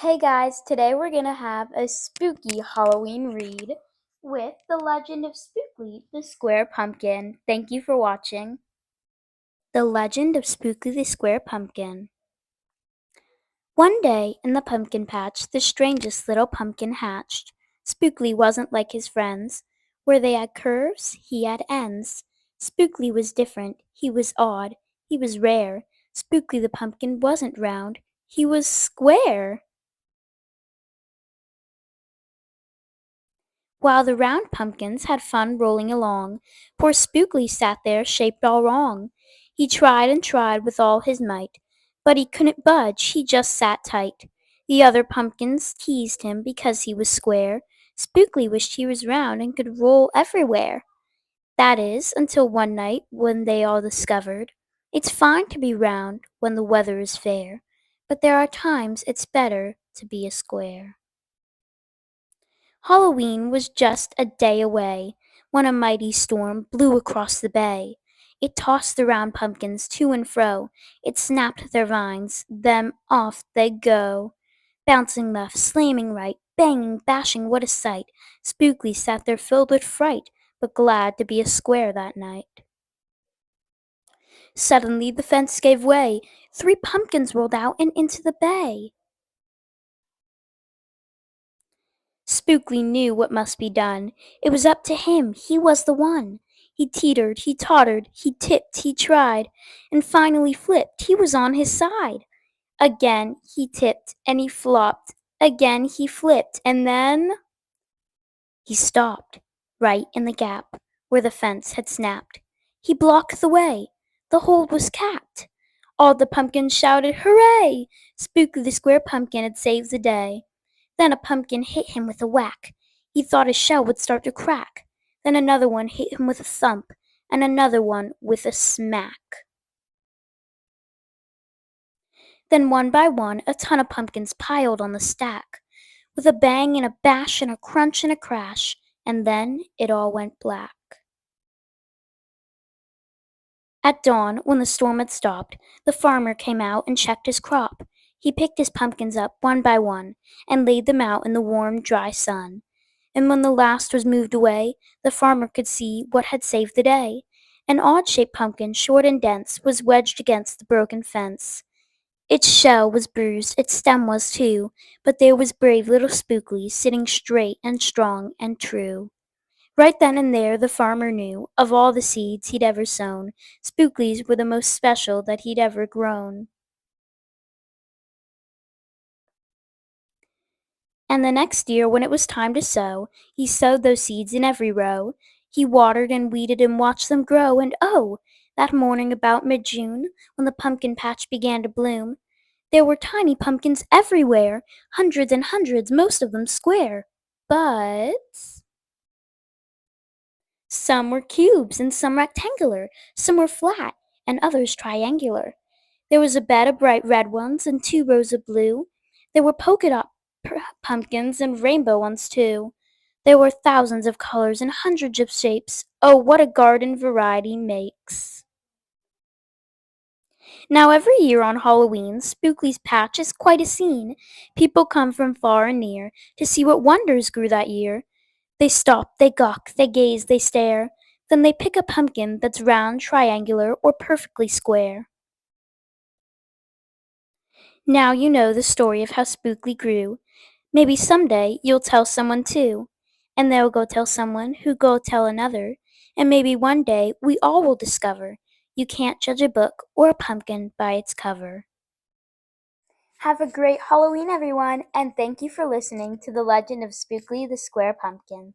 Hey guys, today we're gonna have a spooky Halloween read with The Legend of Spookley, the Square Pumpkin. Thank you for watching. The Legend of Spookley the Square Pumpkin. One day in the pumpkin patch, the strangest little pumpkin hatched. Spookley wasn't like his friends. Where they had curves, he had ends. Spookley was different, he was odd, he was rare. Spookley the pumpkin wasn't round, he was square. While the round pumpkins had fun rolling along, poor Spookley sat there shaped all wrong. He tried and tried with all his might, but he couldn't budge, he just sat tight. The other pumpkins teased him because he was square. Spookley wished he was round and could roll everywhere. That is, until one night when they all discovered it's fine to be round when the weather is fair, but there are times it's better to be a square. Halloween was just a day away when a mighty storm blew across the bay. It tossed the round pumpkins to and fro. It snapped their vines, then off they go. Bouncing left, slamming right, banging, bashing, what a sight! Spookley sat there filled with fright, but glad to be a square that night. Suddenly the fence gave way. 3 pumpkins rolled out and into the bay. Spookley knew what must be done. It was up to him. He was the one. He teetered, he tottered, he tipped, he tried, and finally flipped. He was on his side. Again he tipped and he flopped. Again he flipped, and then he stopped, right in the gap where the fence had snapped. He blocked the way. The hold was capped. All the pumpkins shouted, "Hooray!" Spooky the square pumpkin had saved the day. Then a pumpkin hit him with a whack. He thought his shell would start to crack. Then another one hit him with a thump, and another one with a smack. Then one by one a ton of pumpkins piled on the stack, with a bang and a bash and a crunch and a crash, and then it all went black. At dawn, when the storm had stopped, the farmer came out and checked his crop. He picked his pumpkins up one by one and laid them out in the warm, dry sun. And when the last was moved away, the farmer could see what had saved the day. An odd-shaped pumpkin, short and dense, was wedged against the broken fence. Its shell was bruised, its stem was too, but there was brave little Spookley sitting straight and strong and true. Right then and there the farmer knew, of all the seeds he'd ever sown, Spookleys were the most special that he'd ever grown. And the next year, when it was time to sow, he sowed those seeds in every row. He watered and weeded and watched them grow, and oh! That morning about mid-June, when the pumpkin patch began to bloom, there were tiny pumpkins everywhere, hundreds and hundreds, most of them square. But some were cubes and some rectangular, some were flat and others triangular. There was a bed of bright red ones and 2 rows of blue. There were polka dot pumpkins and rainbow ones too. There were thousands of colors and hundreds of shapes. Oh, what a garden variety makes! Now every year on Halloween, Spookley's Patch is quite a scene. People come from far and near to see what wonders grew that year. They stop, they gawk, they gaze, they stare. Then they pick a pumpkin that's round, triangular, or perfectly square. Now you know the story of how Spookley grew. Maybe someday you'll tell someone too. And they'll go tell someone who go tell another. And maybe one day we all will discover you can't judge a book or a pumpkin by its cover. Have a great Halloween, everyone, and thank you for listening to The Legend of Spookley the Square Pumpkin.